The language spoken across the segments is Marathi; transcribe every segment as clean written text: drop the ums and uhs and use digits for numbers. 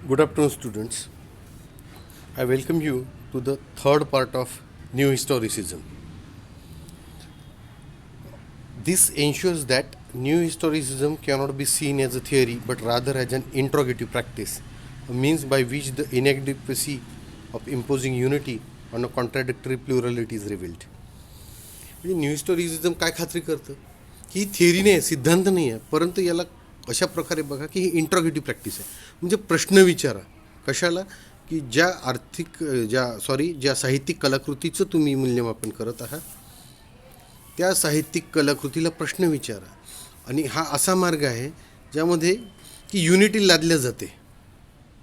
Good afternoon, students. I welcome you to the third part of New Historicism. This ensures that New Historicism cannot be seen as a theory but rather as an interrogative practice, a means by which the inadequacy of imposing unity on a contradictory plurality is revealed. म्हणजे न्यू हिस्टोरिसिझम काय खात्री करतं की ही थिअरी नाही आहे, सिद्धांत नाही आहे, परंतु याला अशा प्रकारे बघा की ही इंट्रोगेटिव्ह प्रॅक्टिस आहे. म्हणजे प्रश्न विचारा कशाला की ज्या साहित्यिक कलाकृतीचं तुम्ही मूल्यमापन करत आहात त्या साहित्यिक कलाकृतीला प्रश्न विचारा. आणि हा असा मार्ग आहे ज्यामध्ये की युनिटी लादल्या जाते.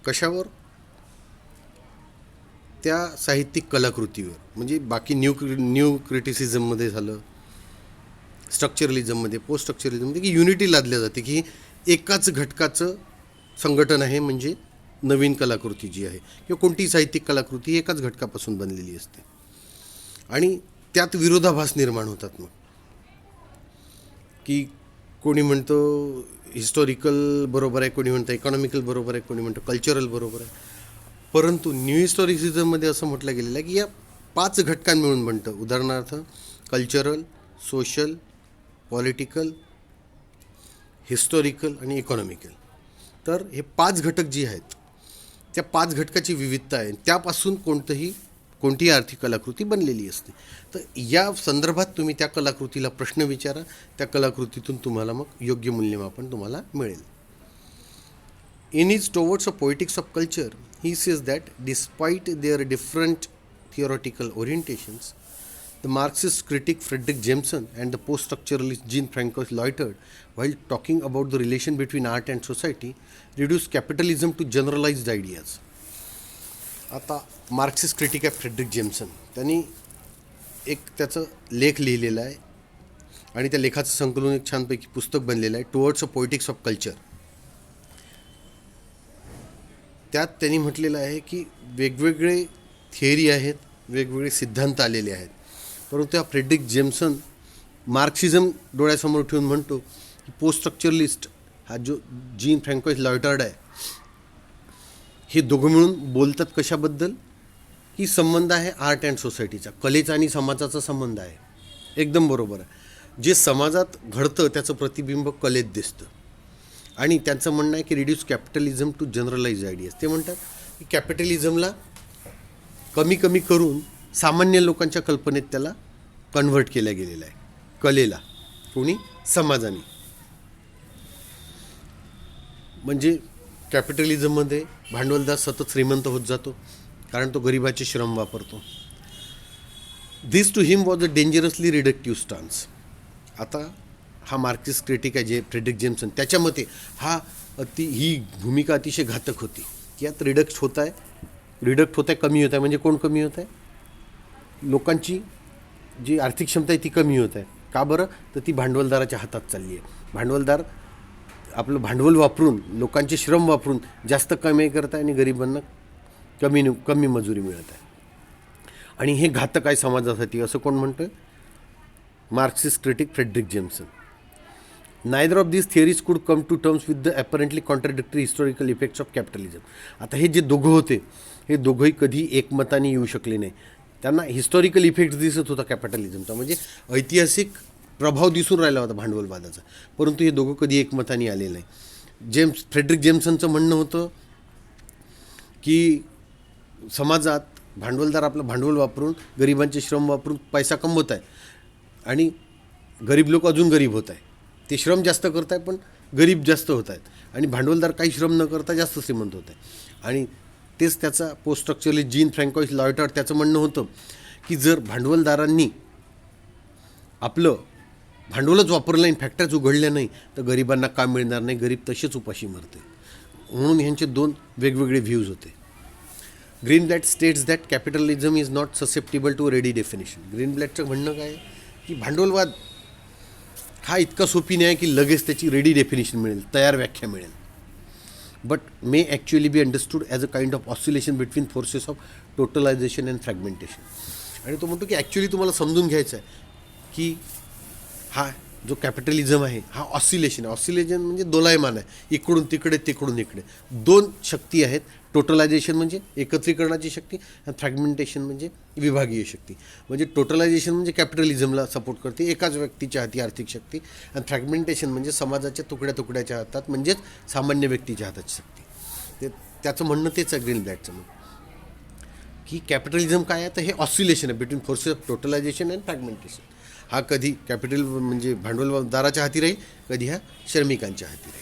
कशावर? त्या साहित्यिक कलाकृतीवर. म्हणजे बाकी न्यू क्रिटिसिझममध्ये झालं, स्ट्रक्चरलिझममध्ये, पोस्ट स्ट्रक्चरलिझममध्ये की युनिटी लादल्या जाते की एकाच घटकाचं संघटन आहे. म्हणजे नवीन कलाकृती जी आहे किंवा कोणती साहित्यिक कलाकृती एकाच घटकापासून बनलेली असते आणि त्यात विरोधाभास निर्माण होतात. मग की कोणी म्हणतो हिस्टॉरिकल बरोबर आहे, कोणी म्हणतं इकॉनॉमिकल बरोबर आहे, कोणी म्हणतं कल्चरल बरोबर आहे. परंतु न्यू हिस्टॉरिसिझममध्ये असं म्हटलं गेलेलं आहे की या 5 घटकां मिळून बनतं. उदाहरणार्थ कल्चरल, सोशल, पॉलिटिकल, हिस्टॉरिकल आणि इकॉनॉमिकल. तर हे 5 घटक जे आहेत त्या 5 घटकाची विविधता आहे, त्यापासून कोणतीही आर्थिक कलाकृती बनलेली असते. तर या संदर्भात तुम्ही त्या कलाकृतीला प्रश्न विचारा, त्या कलाकृतीतून तुम्हाला मग योग्य मूल्यमापन तुम्हाला मिळेल. In his Towards a Poetics of Culture, he says that despite their different theoretical orientations, the Marxist critic Friedrich Jameson and the post-structuralist Jean-Francois Lyotard, while talking about the relation between art and society, reduce capitalism to generalized ideas. आता मार्क्सिस्ट क्रिटिक आहे फ्रेडरिक जेम्सन. त्यांनी एक त्याचं लेख लिहिलेला आहे आणि त्या लेखाचं संकलन एक छानपैकी पुस्तक बनलेलं आहे, towards a poetics of culture. त्यात त्यांनी म्हटलेलं आहे की वेगवेगळे थिअरी आहेत, वेगवेगळे सिद्धांत आलेले आहेत, परंतु हा फ्रेडरिक जेम्सन मार्क्सिझम डोळ्यासमोर ठेवून म्हणतो की पोस्ट स्ट्रक्चरलिस्ट हा जो जीन फ्रँकोइस लॉयटार्ड आहे, हे दोघं मिळून बोलतात कशाबद्दल की संबंध आहे आर्ट अँड सोसायटीचा, कलेचा आणि समाजाचा संबंध आहे. एकदम बरोबर आहे. जे समाजात घडतं त्याचं प्रतिबिंब कलेत दिसतं. आणि त्यांचं म्हणणं आहे की reduce capitalism to generalize ideas. ते म्हणतात की कॅपिटलिझमला कमी कमी करून सामान्य लोकांच्या कल्पनेत त्याला कन्व्हर्ट केल्या गेलेलं आहे, कलेला. कोणी? समाजाने. म्हणजे कॅपिटलिझममध्ये भांडवलदार सतत श्रीमंत होत जातो कारण तो गरिबाचे श्रम वापरतो. This to him was a dangerously reductive stance. आता हा मार्क्सिस्ट क्रिटिक आहे जे फ्रेडरिक जेम्सन, त्याच्या मते ही भूमिका अतिशय घातक होती की यात रिडक्ट होत आहे, कमी होत आहे. म्हणजे कोण कमी होत आहे? लोकांची जी आर्थिक क्षमता आहे ती कमी होत आहे. का बरं? तर ती भांडवलदाराच्या हातात चालली आहे. भांडवलदार आपलं भांडवल वापरून, लोकांचे श्रम वापरून जास्त कमाई करत आहे आणि गरिबांना कमी मजुरी मिळत आहे. आणि हे घातक आहे समाजासाठी, असं कोण म्हणतं? Marxist critic Fredric Jameson. Neither of these theories could come to terms with the apparently contradictory historical effects of capitalism. आता हे जे दोघं होते हे दोघंही कधी एकमताने येऊ शकले नाही. त्यांना हिस्टॉरिकल इफेक्ट दिसत होता कॅपिटलिझमचा, म्हणजे ऐतिहासिक प्रभाव दिसून राहिला होता भांडवलवादाचा, परंतु हे दोघं कधी एकमताने आलेले नाही. फ्रेडरिक जेम्सनचं म्हणणं होतं की समाजात भांडवलदार आपलं भांडवल वापरून, गरिबांचे श्रम वापरून पैसा कमवत आहे आणि गरीब लोक अजून गरीब होत आहे. ते श्रम जास्त करत आहे पण गरीब जास्त होत आहेत आणि भांडवलदार काही श्रम न करता जास्त श्रीमंत होत आहे. आणि तेच त्याचा पोस्ट स्ट्रक्चरलिस्ट जीन फ्रँकोइस लॉयटार्ड त्याचं म्हणणं होतं की जर भांडवलदारांनी आपलं भांडवलच वापरलं नाही, फॅक्टरीज उघडल्या नाही, तर गरिबांना काम मिळणार नाही, गरीब तसेच उपाशी मरते. म्हणून ह्यांचे 2 वेगवेगळे व्ह्यूज होते. Greenblatt states that capitalism is not susceptible to ready definition. ग्रीनब्लॅटचं म्हणणं काय आहे की भांडवलवाद हा इतका सोपी नाही की लगेच त्याची रेडी डेफिनेशन मिळेल, तयार व्याख्या मिळेल, but may actually be understood as a kind of oscillation between forces of totalisation and fragmentation. आणि तो म्हणतो की ॲक्च्युली तुम्हाला समजून घ्यायचं आहे की हा जो कॅपिटलिझम आहे हा ऑसिलेशन आहे. ऑसिलेशन म्हणजे दोलायमान आहे, इकडून तिकडे तिकडून इकडे. दोन शक्ती आहेत. टोटलायझेशन म्हणजे एकत्रीकरणाची शक्ती आणि फ्रॅगमेंटेशन म्हणजे विभागीय शक्ती. म्हणजे टोटलायझेशन म्हणजे कॅपिटलिझमला सपोर्ट करते, एकाच व्यक्तीच्या हाती आर्थिक शक्ती. आणि फ्रॅगमेंटेशन म्हणजे समाजाच्या तुकड्या तुकड्याच्या हातात म्हणजेच सामान्य व्यक्तीच्या हाताची शक्ती. ते त्याचं म्हणणं तेच आहे ग्रीनब्लॅटचं म्हणणं की कॅपिटलिझम काय आहे तर हे ऑसिलेशन आहे between forces of totalisation and fragmentation. हा कधी कॅपिटल म्हणजे भांडवलदाराच्या हाती राहील, कधी ह्या श्रमिकांच्या हाती राहील.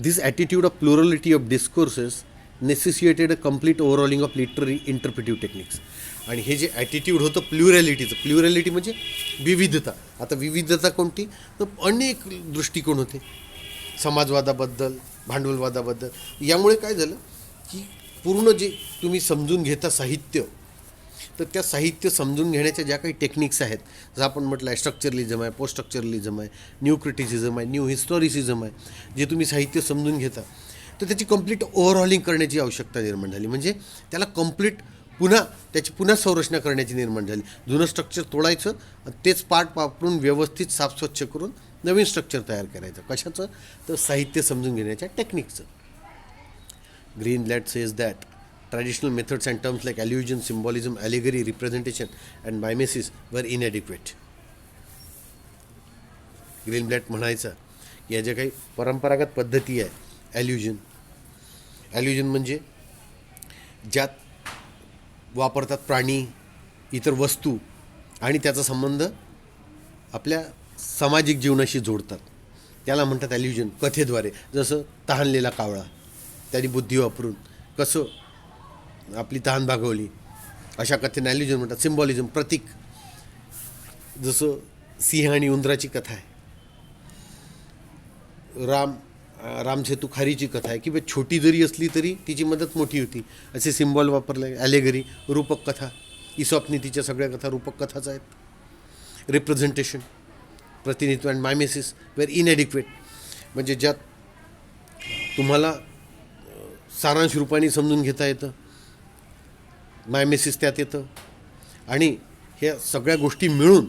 This attitude of plurality of discourses necessitated a complete overhauling of literary interpretive techniques. आणि हे जे ॲटिट्यूड होतं प्लुरॅलिटीचं, प्लुरॅलिटी म्हणजे विविधता. आता विविधता कोणती तर अनेक दृष्टिकोन होते समाजवादाबद्दल, भांडवलवादाबद्दल. यामुळे काय झालं की पूर्ण जे तुम्ही समजून घेता साहित्य, तर त्या साहित्य समजून घेण्याच्या ज्या काही टेक्निक्स आहेत, जसं आपण म्हटलं आहे स्ट्रक्चरलिझम आहे, पोस्ट स्ट्रक्चरलिझम आहे, न्यू क्रिटिसिझम आहे, न्यू हिस्टॉरिसिझम आहे, जे तुम्ही साहित्य समजून घेता तर त्याची कंप्लीट ओव्हरऑलिंग करण्याची आवश्यकता निर्माण झाली. म्हणजे त्याला कंप्लीट त्याची पुन्हा संरचना करण्याची निर्माण झाली. जुनं स्ट्रक्चर तोडायचं, तेच पार्ट वापरून व्यवस्थित साफस्वच्छ करून नवीन स्ट्रक्चर तयार करायचं. कशाचं तर साहित्य समजून घेण्याच्या टेक्निकचं. Greenblatt says that traditional methods and terms like allusion, symbolism, allegory, representation, and mimesis were inadequate. ग्रीनब्लॅट म्हणायचा की या ज्या काही परंपरागत पद्धती आहे, ॲल्युजन म्हणजे ज्यात वापरतात प्राणी, इतर वस्तू आणि त्याचा संबंध आपल्या सामाजिक जीवनाशी जोडतात, त्याला म्हणतात ॲल्युजन. कथेद्वारे, जसं तहानलेला कावळा, त्यांनी बुद्धी वापरून कसं आपली तहान भागवली, अशा कथेने ॲल्युजन म्हणतात. सिम्बॉलिझम, प्रतीक, जसं सिंह आणि उंदराची कथा आहे, रामसेतू खारीची कथा आहे, किंवा छोटी जरी असली तरी तिची मदत मोठी होती, असे सिम्बॉल वापरले. ॲलेगरी, रूपक कथा, इसॉप नीतीच्या सगळ्या कथा रूपक कथाच आहेत. रिप्रेझेंटेशन, प्रतिनिधित्व, अँड मायमेसिस वेर इनॲडिक्वेट, म्हणजे ज्यात तुम्हाला सारांश रूपाने समजून घेता येतं, मायमेसिस त्यात येतं. आणि ह्या सगळ्या गोष्टी मिळून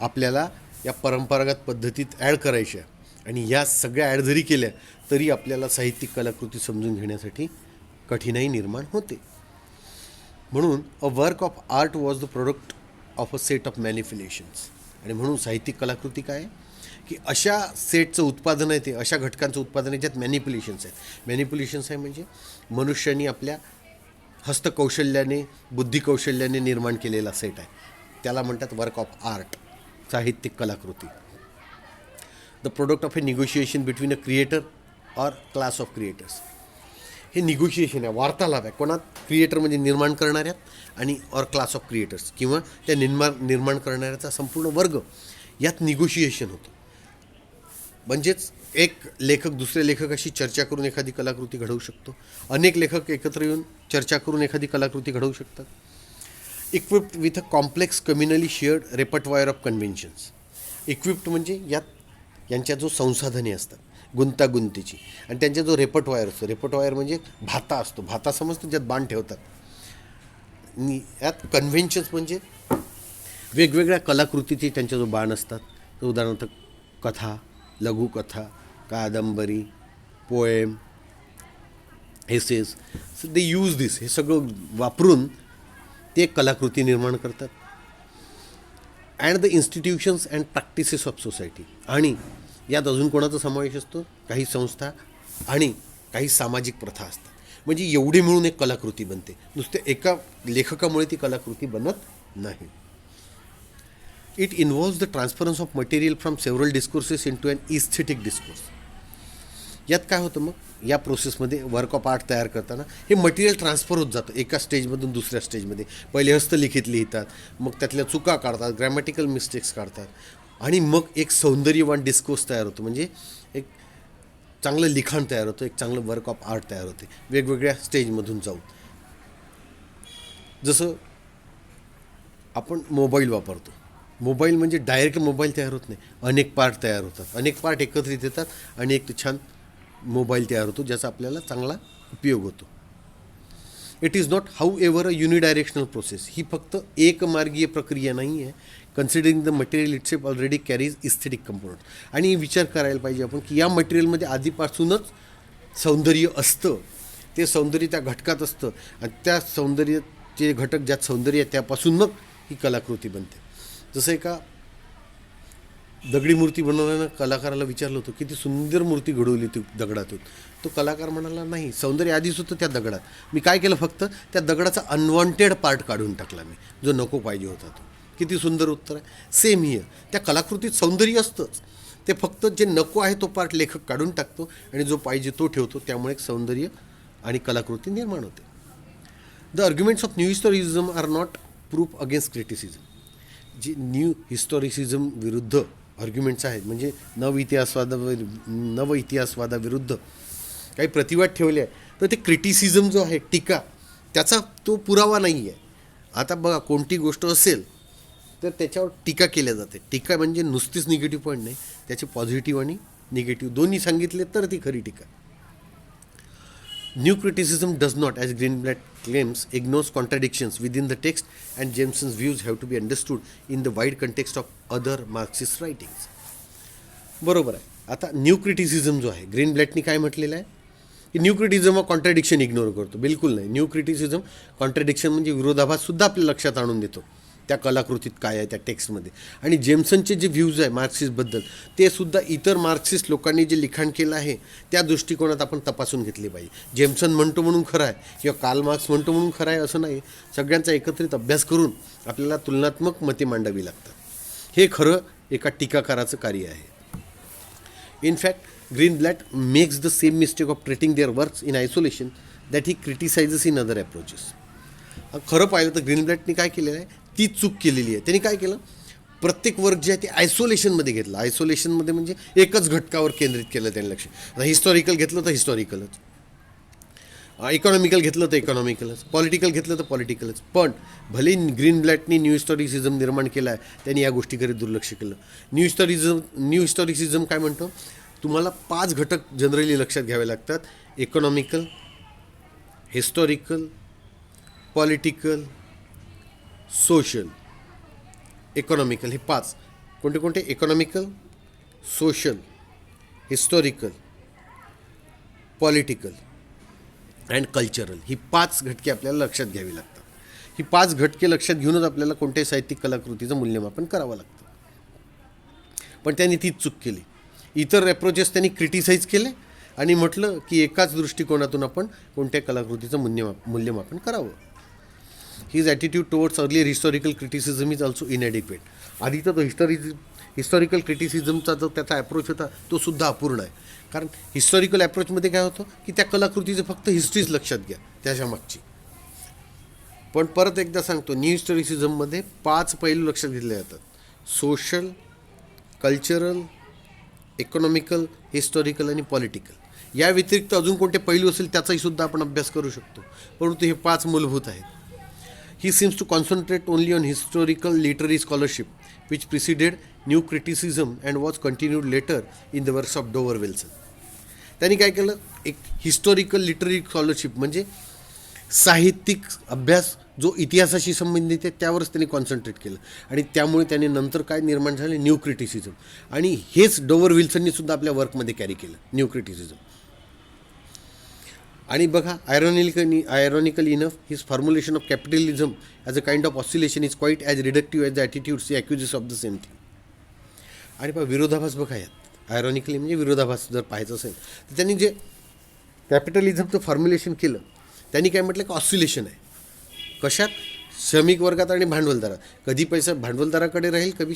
आपल्याला या परंपरागत पद्धतीत ॲड करायच्या. आणि या सगळ्या ॲड जरी केल्या तरी आपल्याला साहित्यिक कलाकृती समजून घेण्यासाठी कठीणाई निर्माण होते. म्हणून a work of art was the product of a set of manipulations. आणि म्हणून साहित्यिक कलाकृती काय आहे की अशा सेटचं उत्पादन आहे, ते अशा घटकांचं उत्पादन आहे ज्यात मॅनिप्युलेशन्स आहेत. मॅनिप्युलेशन्स आहे म्हणजे मनुष्याने आपल्या हस्तकौशल्याने, बुद्धिकौशल्याने निर्माण केलेला सेट आहे, त्याला म्हणतात वर्क ऑफ आर्ट, साहित्यिक कलाकृती. The product of A negotiation between a creator or class of creators. हे निगोशिएशन आहे, वार्तालाप आहे. कोणात? क्रिएटर म्हणजे निर्माण करणाऱ्यात आणि ऑर क्लास ऑफ क्रिएटर्स, किंवा त्या निर्माण करणाऱ्याचा संपूर्ण वर्ग, यात निगोशिएशन होतं. म्हणजेच एक लेखक दुसऱ्या लेखकाशी चर्चा करून एखादी कलाकृती घडवू शकतो, अनेक लेखक एकत्र येऊन चर्चा करून एखादी कलाकृती घडवू शकतात. Equipped with a complex communally shared repertoire of conventions. Equipped म्हणजे यांच्या जो संसाधने असतात गुंतागुंतीची, आणि त्यांचा जो रेपर्टवायर असतो, रेपर्टवायर म्हणजे भाता असतो, भाता समजतो ज्यात बाण ठेवतात. यात कन्व्हेन्शन्स म्हणजे वेगवेगळ्या कलाकृतीचे त्यांचा जो बाण असतात. उदाहरणार्थ कथा, लघुकथा, कादंबरी, पोएम, एसेस, सो दे यूज दिस. हे सगळं वापरून ते कलाकृती निर्माण करतात. And the institutions and practices of society. आणि यात अजून कोणाचा समावेश असतो? काही संस्था आणि काही सामाजिक प्रथा असतात. म्हणजे एवढे मिळून एक कलाकृती बनते. नुसते एका लेखकामुळे ती कलाकृती बनत नाही. It involves the transference of material from several discourses into an aesthetic discourse. यात काय होतं मग, या प्रोसेसमध्ये वर्क ऑफ आर्ट तयार करताना हे मटेरियल ट्रान्सफर होत जातं एका स्टेजमधून दुसऱ्या स्टेजमध्ये. पहिले हस्तलिखित लिहितात, मग त्यातल्या चुका काढतात, ग्रॅमॅटिकल मिस्टेक्स काढतात, आणि मग एक सौंदर्यवान डिस्कोर्स तयार होतो. म्हणजे एक चांगलं लिखाण तयार होतं, एक चांगलं वर्क ऑफ आर्ट तयार होते वेगवेगळ्या स्टेजमधून जाऊन. जसं आपण मोबाईल वापरतो, मोबाईल म्हणजे डायरेक्ट मोबाईल तयार होत नाही, अनेक पार्ट तयार होतात, अनेक पार्ट एकत्रित येतात आणि एक छान मोबाईल तयार होतो ज्याचा आपल्याला चांगला उपयोग होतो. It is not however a unidirectional process. ही फक्त एकमार्गीय प्रक्रिया नाही आहे. Considering the material itself already carries aesthetic component. आणि विचार करायला पाहिजे आपण की या मटेरियलमध्ये आधीपासूनच सौंदर्य असतं, ते सौंदर्य त्या घटकात असतं आणि त्या सौंदर्याचे घटक ज्यात सौंदर्य आहे त्यापासून मग ही कलाकृती बनते. जसं एका दगडी मूर्ती बनवताना कलाकाराला विचारलं होतं किती सुंदर मूर्ती घडवली ती दगडातून. तो कलाकार म्हणाला नाही, सौंदर्य आधीच होतं त्या दगडात, मी काय केलं फक्त त्या दगडाचा अनवॉन्टेड पार्ट काढून टाकला मी, जो नको पाहिजे होता तो. किती सुंदर उत्तर आहे. सेम हिअर, त्या कलाकृतीत सौंदर्य असतंच, ते फक्त जे नको आहे तो पार्ट लेखक काढून टाकतो आणि जो पाहिजे तो ठेवतो, त्यामुळे एक सौंदर्य आणि कलाकृती निर्माण होते. The arguments of new historicism are not proof against criticism. जी न्यू हिस्टोरिसिझम विरुद्ध आर्ग्युमेंट्स आहेत, म्हणजे नव इतिहासवादाविरुद्ध काही प्रतिवाद ठेवले आहे, तर ते क्रिटिसिझम जो आहे, टीका, त्याचा तो पुरावा नाही आहे. आता बघा, कोणती गोष्ट असेल तर त्याच्यावर टीका केल्या जाते. टीका म्हणजे नुसतीच निगेटिव्ह पॉईंट नाही, त्याचे पॉझिटिव्ह आणि निगेटिव्ह दोन्ही सांगितले तर ती खरी टीका. New criticism does not, as Greenblatt claims, ignores contradictions within the text, and Jameson's views have to be understood in the wide context of other Marxist writings. बरोबर आहे. आता न्यू क्रिटिसिझम जो आहे, ग्रीनब्लॅटनी काय म्हटलेलं आहे की न्यू क्रिटिसिझम कॉन्ट्रडिक्शन इग्नोर करतो. बिलकुल नाही. न्यू क्रिटिसिझम कॉन्ट्रडिक्शन म्हणजे विरोधाभाससुद्धा आपल्या लक्षात आणून देतो त्या कलाकृतीत काय आहे, त्या टेक्स्टमध्ये. आणि जेम्सनचे जे व्ह्यूज आहे मार्क्सिस्टबद्दल, ते सुद्धा इतर मार्क्सिस्ट लोकांनी जे लिखाण केलं आहे त्या दृष्टिकोनात आपण तपासून घेतले पाहिजे. जेम्सन म्हणतो म्हणून खरं आहे किंवा कार्ल मार्क्स म्हणतो म्हणून खरं आहे असं नाही. सगळ्यांचा एकत्रित अभ्यास करून आपल्याला तुलनात्मक मते मांडावी लागतात. हे खरं एका टीकाकाराचं कार्य आहे. In fact, Greenblatt makes the same mistake of treating their works in isolation that he criticizes in other approaches. खरं पाहिलं तर ग्रीनब्लॅटनी काय केलेलं आहे, ती चूक केलेली आहे. त्यांनी काय केलं, प्रत्येक वर्क जे आहे ते आयसोलेशनमध्ये घेतलं. आयसोलेशनमध्ये म्हणजे एकच घटकावर केंद्रित केलं त्यांनी लक्ष. हिस्टॉरिकल घेतलं तर हिस्टॉरिकलच, इकॉनॉमिकल घेतलं तर इकॉनॉमिकलच, पॉलिटिकल घेतलं तर पॉलिटिकलच. पण भले ग्रीनब्लॅटनी न्यू हिस्टॉरिसिझम निर्माण केला आहे, त्यांनी या गोष्टीकडे दुर्लक्ष केलं. न्यू हिस्टॉरिसिझम काय म्हणतो, तुम्हाला 5 घटक जनरली लक्षात घ्यावे लागतात: economical, historical, political, social. Economical हे 5 कोणते कोणते? Economical, social, historical, political and cultural. ही 5 घटके आपल्याला लक्षात घ्यावी लागतात. ही 5 घटके लक्षात घेऊनच आपल्याला कोणत्याही साहित्यिक कलाकृतीचं मूल्यमापन करावं लागतं. पण त्यांनी तीच चूक केली. इतर अप्रोचेस त्यांनी क्रिटिसाईज केले आणि म्हटलं की एकाच दृष्टिकोनातून आपण कोणत्या कलाकृतीचं मूल्यमापन करावं. His attitude towards earlier historical criticism is also inadequate. आधीचा तो हिस्टॉरिकल क्रिटिसिझमचा जो त्याचा अप्रोच होता तो सुद्धा अपूर्ण आहे. कारण हिस्टॉरिकल अप्रोचमध्ये काय होतं की त्या कलाकृतीचं फक्त हिस्ट्रीच लक्षात घ्या, त्याच्या मागची. पण परत एकदा सांगतो, न्यू हिस्टॉरिसिझममध्ये 5 पैलू लक्षात घेतले जातात: सोशल, कल्चरल, इकॉनॉमिकल, हिस्टॉरिकल आणि पॉलिटिकल. या व्यतिरिक्त अजून कोणते पैलू असेल त्याचाही सुद्धा आपण अभ्यास करू शकतो, परंतु हे 5 मूलभूत आहेत. He seems to concentrate only on historical literary scholarship, which preceded new criticism and was continued later in the works of Dover Wilson. त्यांनी काय केलं, एक हिस्टॉरिकल लिटररी स्कॉलरशिप म्हणजे साहित्यिक अभ्यास जो इतिहासाशी संबंधित आहे त्यावरच त्यांनी कॉन्सन्ट्रेट केलं. आणि त्यामुळे त्यांनी नंतर काय निर्माण झाले, न्यू क्रिटिसिझम. आणि हेच डोवर विल्सननी सुद्धा आपल्या वर्कमध्ये कॅरी केलं, न्यू क्रिटिसिझम. आणि बघा, ironically enough, his formulation of capitalism as a kind of oscillation is quite as reductive as the attitudes accuses of the same thing. आणि बघा, विरोधाभास बघा यात. आयरॉनिकली म्हणजे विरोधाभास जर पाहायचं असेल तर त्यांनी जे कॅपिटलिझमचं फॉर्म्युलेशन केलं, त्यांनी काय म्हटलं की ऑसिलेशन आहे. कशात? श्रमिक वर्गात आणि भांडवलदारात. कधी पैसा भांडवलदाराकडे राहील, कधी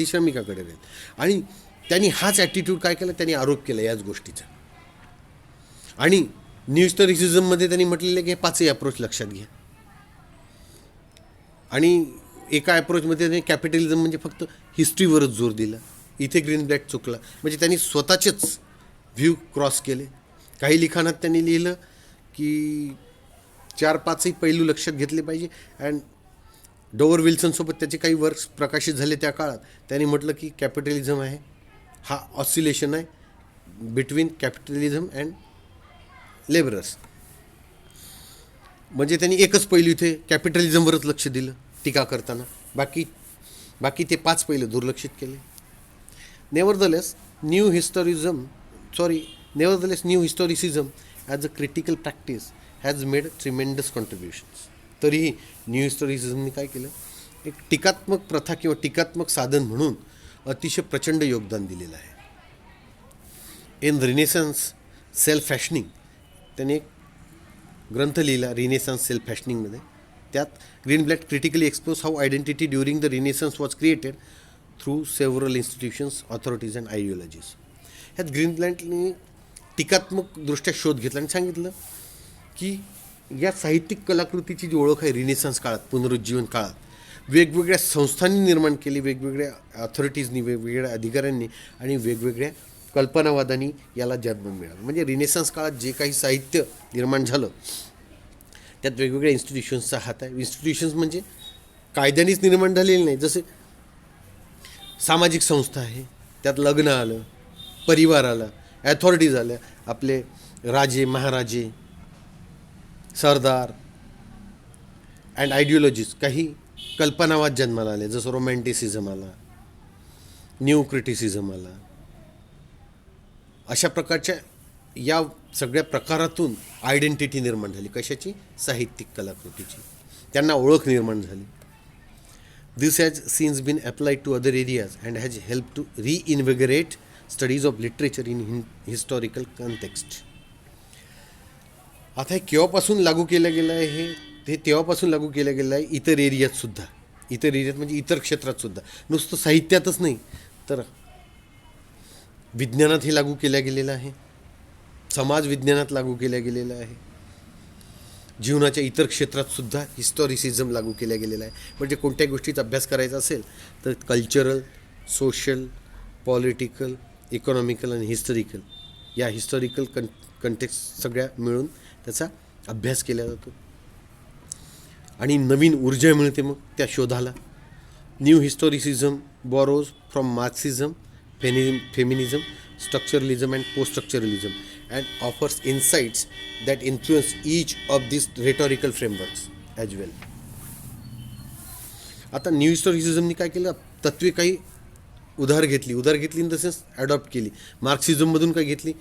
श्रमिकाकडे राहील. आणि त्यांनी हाच ॲटिट्यूड काय केला, त्यांनी आरोप केला याच गोष्टीचा. आणि न्यू हिस्टॉरिसिझममध्ये त्यांनी म्हटलेलं की हे 5ही अप्रोच लक्षात घ्या. आणि एका अप्रोचमध्ये त्यांनी कॅपिटलिझम म्हणजे फक्त हिस्ट्रीवरच जोर दिला. इथे ग्रीनब्लॅट चुकला, म्हणजे त्यांनी स्वतःचेच व्ह्यू क्रॉस केले. काही लिखाणात त्यांनी लिहिलं की 4-5ही पैलू लक्षात घेतले पाहिजे. अँड डोवर विल्सनसोबत त्याचे काही वर्क्स प्रकाशित झाले त्या काळात. त्यांनी म्हटलं की कॅपिटलिझम आहे हा ऑसिलेशन आहे बिटवीन कॅपिटलिझम अँड लेबरर्स. म्हणजे त्यांनी एकच पैलू इथे कॅपिटलिझमवरच लक्ष दिलं टीका करताना. बाकी बाकी ते 5 पहिले दुर्लक्षित केले. Nevertheless new historicism as a critical practice has made tremendous contributions. तरीही न्यू हिस्टोरिसिझमने काय केलं, एक टीकात्मक प्रथा किंवा टीकात्मक साधन म्हणून अतिशय प्रचंड योगदान दिलेलं आहे. इन रिनेसन्स सेल्फ फॅशनिंग, त्याने एक ग्रंथ लिहिला रिनेसन्स सेल्फ फॅशनिंगमध्ये. त्यात Greenblatt critically expose how identity during the Renaissance was created through several institutions, authorities and ideologies. ह्यात ग्रीनब्लॅटने टीकात्मकदृष्ट्या शोध घेतला आणि सांगितलं की या साहित्यिक कलाकृतीची जी ओळख आहे रिनेसन्स काळात, पुनरुज्जीवन काळात, वेगवेगळ्या संस्थांनी निर्माण केली, वेगवेगळ्या ऑथॉरिटीजनी, वेगवेगळ्या अधिकाऱ्यांनी आणि वेगवेगळ्या कल्पनावादांनी याला जन्म मिळाला. म्हणजे रिनेसन्स काळात जे काही साहित्य निर्माण झालं त्यात वेगवेगळ्या इन्स्टिट्यूशन्सचा हात आहे. इन्स्टिट्यूशन्स म्हणजे कायद्यानेच निर्माण झालेले नाही, जसे सामाजिक संस्था आहे, त्यात लग्न आलं, परिवार आला, ॲथॉरिटीज आल्या, आपले राजे महाराजे, सरदार अँड आयडिओलॉजीज, काही कल्पनावाद जन्माला आले, जसं रोमॅन्टिसिझम आला, न्यू क्रिटिसिझम आला. अशा प्रकारच्या या सगळ्या प्रकारातून आयडेंटिटी निर्माण झाली. कशाची? साहित्यिक कलाकृतीची. त्यांना ओळख निर्माण झाली. This has since been applied to other areas and has help to reinvigorate studies of literature in historical context. आता हे केव्हापासून लागू केलं गेलं आहे? हे तेव्हापासून लागू केलं गेलं आहे इतर एरियातसुद्धा. इतर एरियात म्हणजे इतर क्षेत्रातसुद्धा, नुसतं साहित्यातच नाही तर विज्ञानात हे लागू केलं गेलेलं आहे, समाज विज्ञानात लागू केलं गेलेलं आहे, जीवनाच्या इतर क्षेत्रातसुद्धा हिस्टॉरिसिझम लागू केलं गेलेलं आहे. म्हणजे कोणत्याही गोष्टीचा अभ्यास करायचा असेल तर कल्चरल, सोशल, पॉलिटिकल, इकॉनॉमिकल आणि हिस्टॉरिकल, या हिस्टॉरिकल कंटेक्स्ट सगळ्या मिळून त्याचा अभ्यास केला जातो आणि नवीन ऊर्जा मिळते मग त्या शोधाला. New historicism borrows from Marxism, feminism, structuralism and post structuralism and offers insights that influence each of this rhetorical frameworks as well. आता न्यू हिस्टोरिसिझमनी काय केलं, तत्वे काही उधार घेतली इन द सेन्स ॲडॉप्ट केली. मार्क्सिझममधून काय घेतली,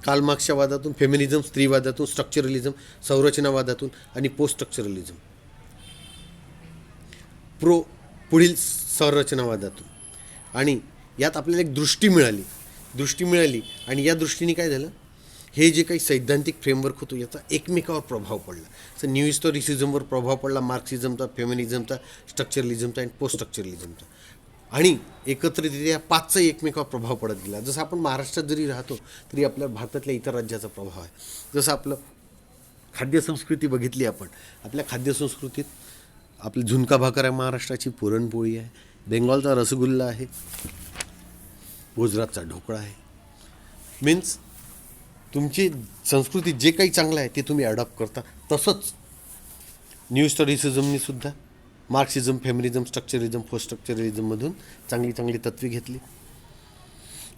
कार्ल मार्क्सच्या वादातून, फेमिनिझम स्त्रीवादातून, स्ट्रक्चरलिझम संरचनावादातून आणि पोस्ट स्ट्रक्चरलिझम पुढील संरचनावादातून. आणि यात आपल्याला एक दृष्टी मिळाली आणि या दृष्टीने काय झालं, हे जे काही सैद्धांतिक फ्रेमवर्क होतो याचा एकमेकावर प्रभाव पडला. तर न्यू हिस्टोरिसिझमवर प्रभाव पडला मार्क्सिझमचा, फेमिनिझमचा, स्ट्रक्चरलिझमचा आणि पोस्ट स्ट्रक्चरलिझमचा. आणि एकत्रितरित्या या 5चा एकमेकावर प्रभाव पडत गेला. जसं आपण महाराष्ट्रात जरी राहतो तरी आपल्या भारतातल्या इतर राज्याचा प्रभाव आहे. जसं आपलं खाद्यसंस्कृती बघितली आपण, आपल्या खाद्यसंस्कृतीत आपली झुणका भाकर आहे, महाराष्ट्राची पुरणपोळी आहे, बेंगॉलचा रसगुल्ला आहे, गुजरातचा ढोकळा आहे. मीन्स तुमची संस्कृती जे काही चांगलं आहे ते तुम्ही ॲडॉप्ट करता. तसंच न्यू हिस्टोरिसिझमनी सुद्धा मार्क्सिझम, फेमिनिझम, स्ट्रक्चरलिझम, पोस्ट स्ट्रक्चरलिझममधून चांगली तत्त्वे घेतली.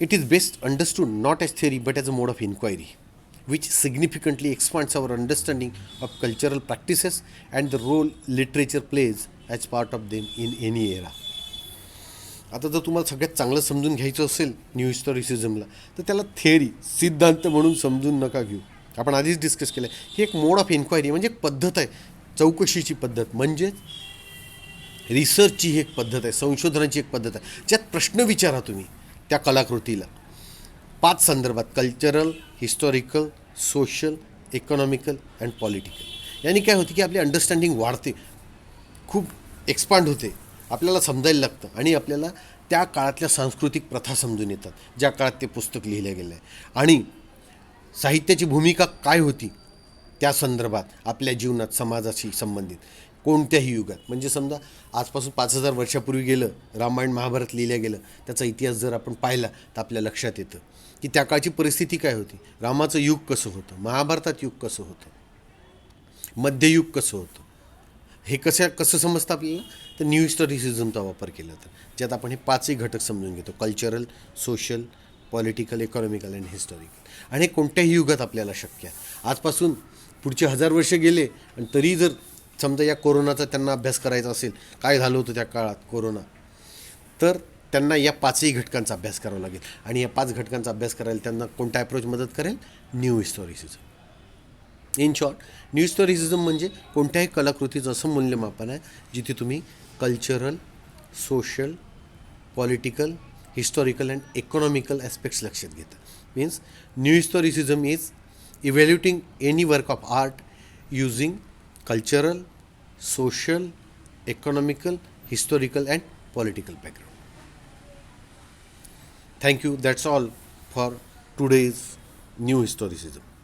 It is best understood not as theory but as a mode of inquiry which significantly expands our understanding of cultural practices and the role literature plays as part of them in any era. आता जर तुम्हाला सगळ्यात चांगलं समजून घ्यायचं असेल न्यू हिस्टोरिसिझमला तर त्याला थिअरी, सिद्धांत म्हणून समजून नका घेऊ. आपण आधीच डिस्कस केलं आहे, ही एक मोड ऑफ इन्क्वायरी म्हणजे एक पद्धत आहे, चौकशीची पद्धत, म्हणजेच रिसर्चची ही एक पद्धत आहे, संशोधनाची एक पद्धत आहे, ज्यात प्रश्न विचारा तुम्ही त्या कलाकृतीला 5 संदर्भात, cultural, historical, social, economical and political. याने काय होते की आपली अंडरस्टँडिंग वाढते, खूप एक्सपांड होते, आपल्याला समजायला लागतं आणि आपल्याला त्या काळातल्या सांस्कृतिक प्रथा समजून येतात ज्या काळात ते पुस्तक लिहिलं गेलं आहे. आणि साहित्याची भूमिका काय होती त्या संदर्भात आपल्या जीवनात, समाजाशी संबंधित कोणत्याही युगात. म्हणजे समजा आजपासून 5000 वर्षापूर्वी गेलं, रामायण महाभारत लिहिलं गेलं, त्याचा इतिहास जर आपण पाहिला तर आपल्या लक्षात येतं की त्या काळची परिस्थिती काय होती, रामाचं युग कसं होतं, महाभारतात युग कसं होतं, मध्ययुग कसं होतं. हे कसं समजतं आपल्याला, तर न्यू हिस्टोरिसिझमचा वापर केला तर ज्यात आपण हे 5ही घटक समजून घेतो, cultural, social, political, economical and historical. आणि हे कोणत्याही युगात आपल्याला शक्य आहे. आजपासून पुढचे 1000 वर्ष गेले आणि तरी जर समजा या कोरोनाचा त्यांना अभ्यास करायचा असेल, काय झालं होतं त्या काळात कोरोना, तर त्यांना या पाचही घटकांचा अभ्यास करावा लागेल. आणि या 5 घटकांचा अभ्यास करायला त्यांना कोणता ॲप्रोच मदत करेल? New historicism. In short, new historicism म्हणजे कोणत्याही कलाकृतीचं असं मूल्यमापन आहे जिथे तुम्ही cultural, social, political, historical and economical aspects लक्षात घेता. Means new historicism is evaluating any work of art using cultural, social, economical, historical and political background. Thank you. That's all for today's new historicism.